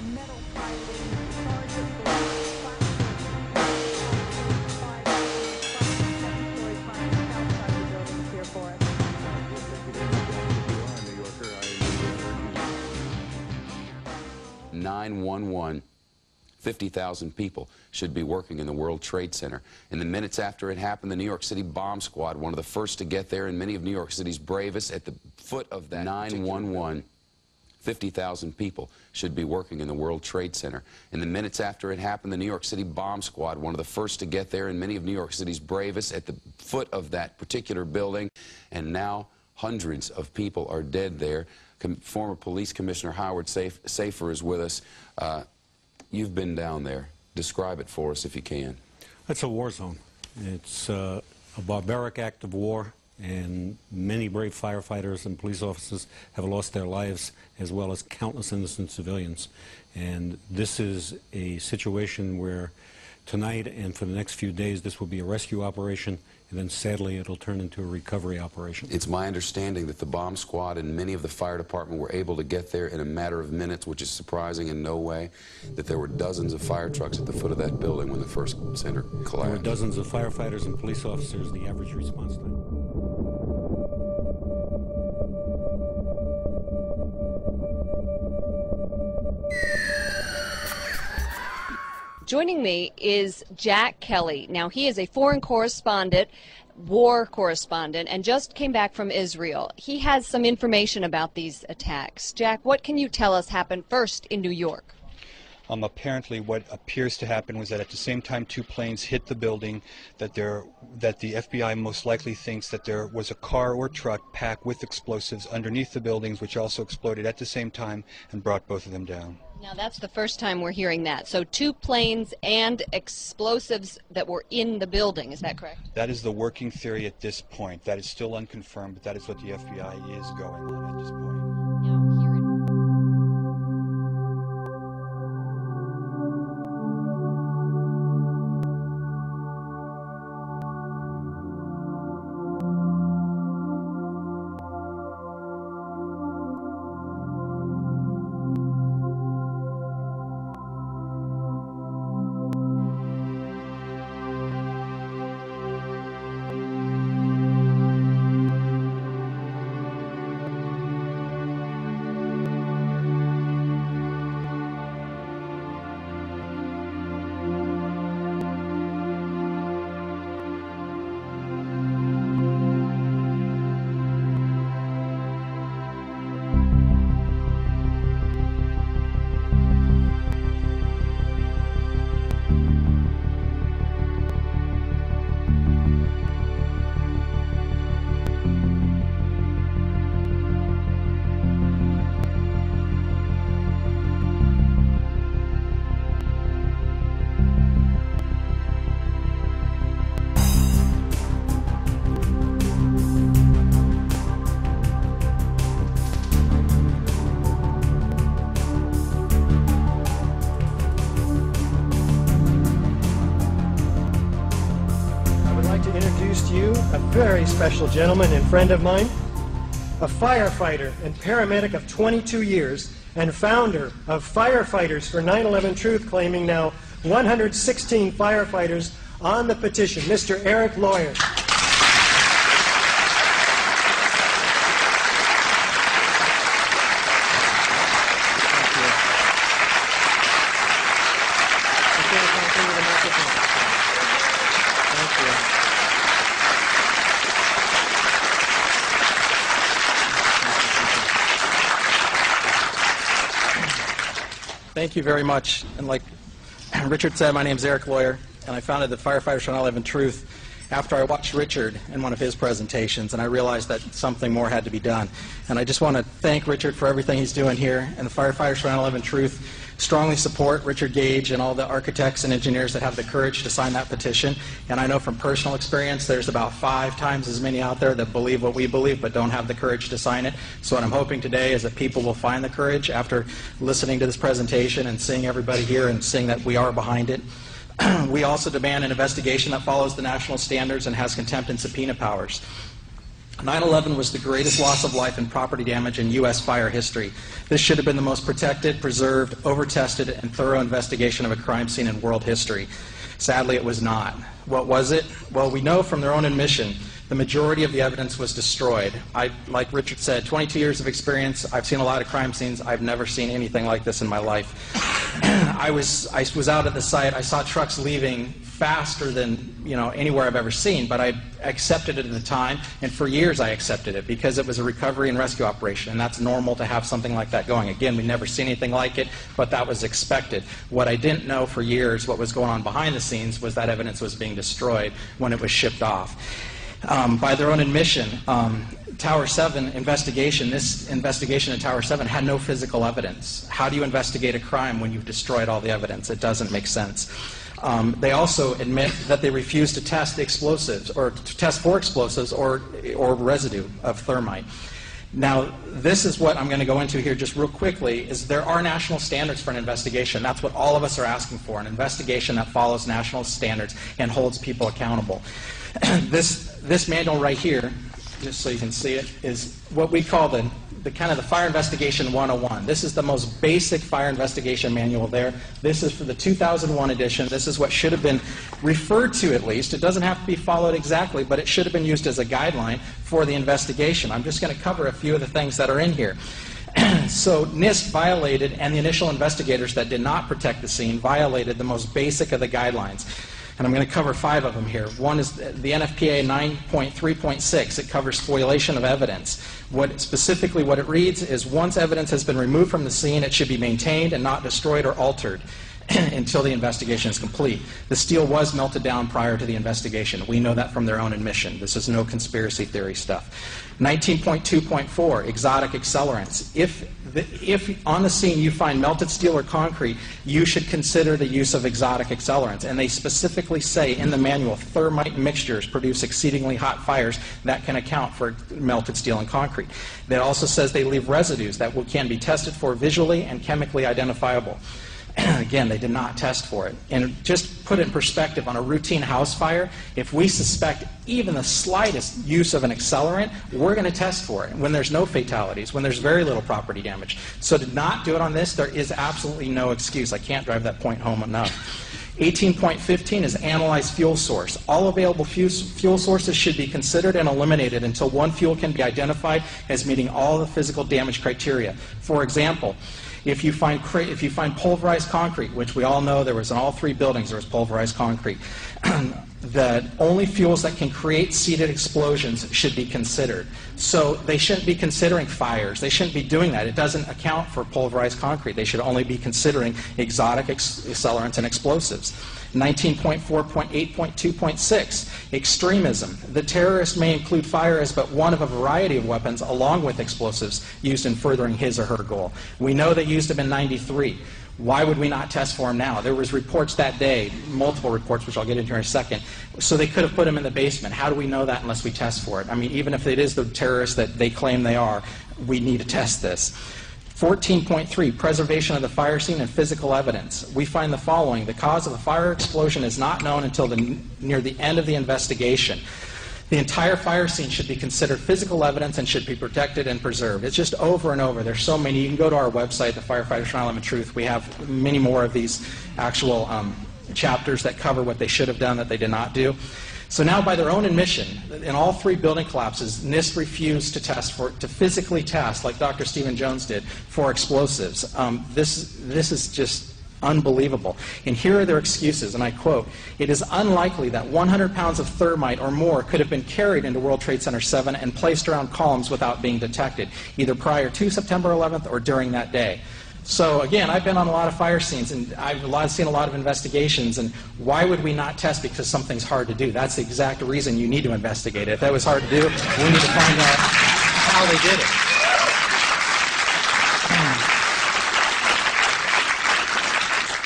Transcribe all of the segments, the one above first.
metal filing, charge of blood, outside the buildings here for us. 911. 50,000 people should be working in the World Trade Center. In the minutes after it happened, the New York City bomb squad, one of the first to get there and many of New York City's bravest, at the foot of that 911. 50,000 people should be working in the World Trade Center. In the minutes after it happened, the New York City bomb squad, one of the first to get there and many of New York City's bravest, at the foot of that particular building. And now hundreds of people are dead there. Former Police Commissioner Howard Safer is with us. You've been down there. Describe it for us if you can. It's a war zone. It's a barbaric act of war, and many brave firefighters and police officers have lost their lives, as well as countless innocent civilians. And this is a situation where tonight and for the next few days this will be a rescue operation, and then sadly it'll turn into a recovery operation. It's my understanding that the bomb squad and many of the fire department were able to get there in a matter of minutes, which is surprising in no way, that there were dozens of fire trucks at the foot of that building when the first center collapsed. There were dozens of firefighters and police officers, the average response time. Joining me is Jack Kelly. Now, he is a foreign correspondent, war correspondent, and just came back from Israel. He has some information about these attacks. Jack, what can you tell us happened first in New York? Apparently what appears to happen was that at the same time two planes hit the building, that the FBI most likely thinks that there was a car or truck packed with explosives underneath the buildings, which also exploded at the same time and brought both of them down. Now, that's the first time we're hearing that. So two planes and explosives that were in the building, is that correct? That is the working theory at this point. That is still unconfirmed, but that is what the FBI is going on at this point. Now, here in a very special gentleman and friend of mine, a firefighter and paramedic of 22 years and founder of Firefighters for 9/11 Truth, claiming now 116 firefighters on the petition, Mr. Eric Lawyer. Thank you very much. And like Richard said, my name is Eric Lawyer, and I founded the Firefighters for 9/11 Truth after I watched Richard in one of his presentations, and I realized that something more had to be done. And I just want to thank Richard for everything he's doing here, and the Firefighters for 9/11 Truth strongly support Richard Gage and all the architects and engineers that have the courage to sign that petition. And I know from personal experience there's about 5 times as many out there that believe what we believe but don't have the courage to sign it. So what I'm hoping today is that people will find the courage after listening to this presentation and seeing everybody here and seeing that we are behind it. We also demand an investigation that follows the national standards and has contempt and subpoena powers. 9/11 was the greatest loss of life and property damage in U.S. fire history. This should have been the most protected, preserved, over-tested, and thorough investigation of a crime scene in world history. Sadly, it was not. What was it? Well, we know from their own admission, the majority of the evidence was destroyed. Like Richard said, 22 years of experience. I've seen a lot of crime scenes. I've never seen anything like this in my life. I was out at the site. I saw trucks leaving faster than anywhere I've ever seen, but I accepted it at the time, and for years I accepted it because it was a recovery and rescue operation, and that's normal to have something like that going. Again, we've never seen anything like it, but that was expected. What I didn't know for years, what was going on behind the scenes, was that evidence was being destroyed when it was shipped off. By their own admission, Tower 7 investigation, this investigation in Tower 7 had no physical evidence. How do you investigate a crime when you've destroyed all the evidence? It doesn't make sense. They also admit that they refused to test the explosives, or to test for explosives or residue of thermite. Now, this is what I'm going to go into here just real quickly, is there are national standards for an investigation. That's what all of us are asking for, an investigation that follows national standards and holds people accountable. This manual right here, just so you can see it, is what we call the kind of the Fire Investigation 101. This is the most basic fire investigation manual there. This is for the 2001 edition. This is what should have been referred to, at least. It doesn't have to be followed exactly, but it should have been used as a guideline for the investigation. I'm just going to cover a few of the things that are in here. So NIST violated, and the initial investigators that did not protect the scene violated the most basic of the guidelines. And I'm going to cover 5 of them here. One is the NFPA 9.3.6. It covers spoliation of evidence. Specifically what it reads is, once evidence has been removed from the scene, it should be maintained and not destroyed or altered until the investigation is complete. The steel was melted down prior to the investigation. We know that from their own admission. This is no conspiracy theory stuff. 19.2.4, exotic accelerants. If on the scene you find melted steel or concrete, you should consider the use of exotic accelerants. And they specifically say in the manual, thermite mixtures produce exceedingly hot fires that can account for melted steel and concrete. It also says they leave residues that can be tested for visually and chemically identifiable. Again, they did not test for it. And just put it in perspective, on a routine house fire, if we suspect even the slightest use of an accelerant, we're going to test for it when there's no fatalities, when there's very little property damage. So to not do it on this, there is absolutely no excuse. I can't drive that point home enough. 18.15 is analyze fuel source. All available fuel sources should be considered and eliminated until one fuel can be identified as meeting all the physical damage criteria. For example, if you find pulverized concrete, which we all know there was in all 3 buildings, there was pulverized concrete, that only fuels that can create seeded explosions should be considered. So they shouldn't be considering fires. They shouldn't be doing that. It doesn't account for pulverized concrete. They should only be considering exotic accelerants and explosives. 19.4.8.2.6, extremism. The terrorist may include fire as but one of a variety of weapons along with explosives used in furthering his or her goal. We know they used them in '93. Why would we not test for them now? There was reports that day, multiple reports, which I'll get into in a second. So they could have put them in the basement. How do we know that unless we test for it? I mean, even if it is the terrorists that they claim they are, we need to test this. 14.3, preservation of the fire scene and physical evidence. We find the following. The cause of a fire explosion is not known until near the end of the investigation. The entire fire scene should be considered physical evidence and should be protected and preserved. It's just over and over. There's so many. You can go to our website, the Firefighters for 9/11 Truth. We have many more of these actual chapters that cover what they should have done that they did not do. So now, by their own admission, in all 3 building collapses, NIST refused to physically test, like Dr. Stephen Jones did, for explosives. This is just unbelievable. And here are their excuses, and I quote, "It is unlikely that 100 pounds of thermite or more could have been carried into World Trade Center 7 and placed around columns without being detected, either prior to September 11th or during that day." So again, I've been on a lot of fire scenes, and I've seen a lot of investigations, and why would we not test because something's hard to do? That's the exact reason you need to investigate it. If that was hard to do, we need to find out how they did it.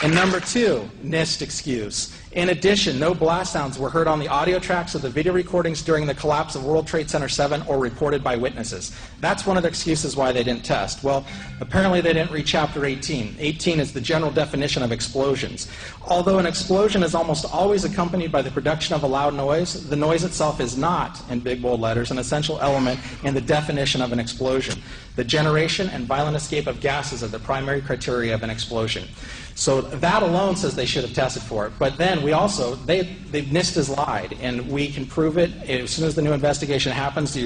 And number 2, NIST excuse. In addition, no blast sounds were heard on the audio tracks of the video recordings during the collapse of World Trade Center 7 or reported by witnesses. That's one of the excuses why they didn't test. Well, apparently they didn't read Chapter 18. 18 is the general definition of explosions. Although an explosion is almost always accompanied by the production of a loud noise, the noise itself is not, in big bold letters, an essential element in the definition of an explosion. The generation and violent escape of gases are the primary criteria of an explosion. So that alone says they should have tested for it. But then we also, NIST has lied, and we can prove it as soon as the new investigation happens. The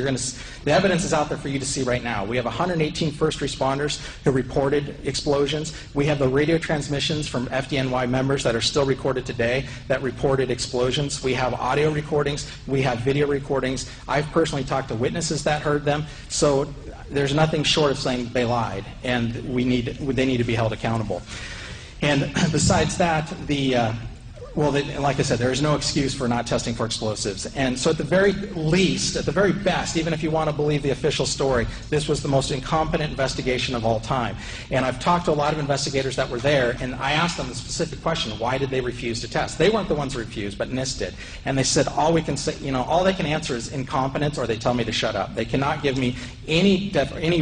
evidence is out there for you to see right now. We have 118 first responders who reported explosions. We have the radio transmissions from FDNY members that are still recorded today that reported explosions. We have audio recordings. We have video recordings. I've personally talked to witnesses that heard them. So there's nothing short of saying they lied, and they need to be held accountable. And besides that, like I said, there is no excuse for not testing for explosives. And so at the very least, at the very best, even if you want to believe the official story, this was the most incompetent investigation of all time. And I've talked to a lot of investigators that were there, and I asked them the specific question, why did they refuse to test? They weren't the ones who refused, but NIST did. And they said, all we can say, all they can answer is incompetence, or they tell me to shut up. They cannot give me any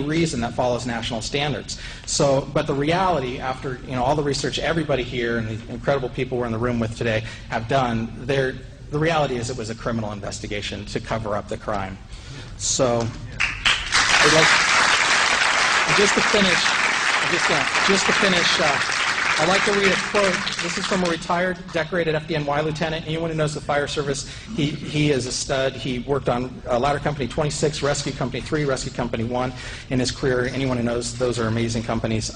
reason that follows national standards. So, but the reality, after all the research everybody here and the incredible people we're in the room with today have done, the reality is it was a criminal investigation to cover up the crime. So, just to finish, I'd like to read a quote. This is from a retired, decorated FDNY lieutenant. Anyone who knows the fire service, he is a stud. He worked on Ladder Company 26, Rescue Company 3, Rescue Company 1 in his career. Anyone who knows, those are amazing companies.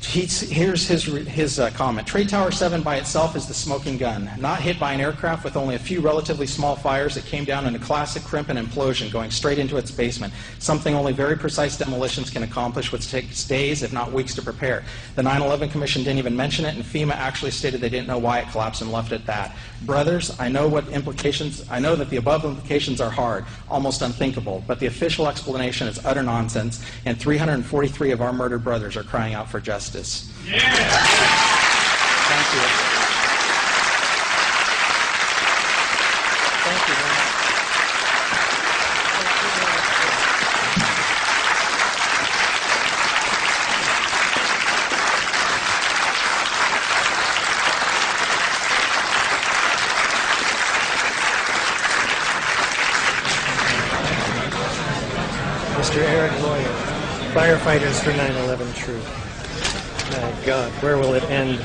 Here's his comment. Trade Tower 7 by itself is the smoking gun, not hit by an aircraft with only a few relatively small fires that came down in a classic crimp and implosion, going straight into its basement, something only very precise demolitions can accomplish, which takes days, if not weeks, to prepare. The 9/11 Commission didn't even mention it, and FEMA actually stated they didn't know why it collapsed and left it at that. Brothers, I know that the above implications are hard, almost unthinkable, but the official explanation is utter nonsense, and 343 of our murdered brothers are crying out for justice. Yeah. Thank you. Thank you very much. Mr. Eric Lawyer, firefighters for 9/11 Truth. My God, where will it end?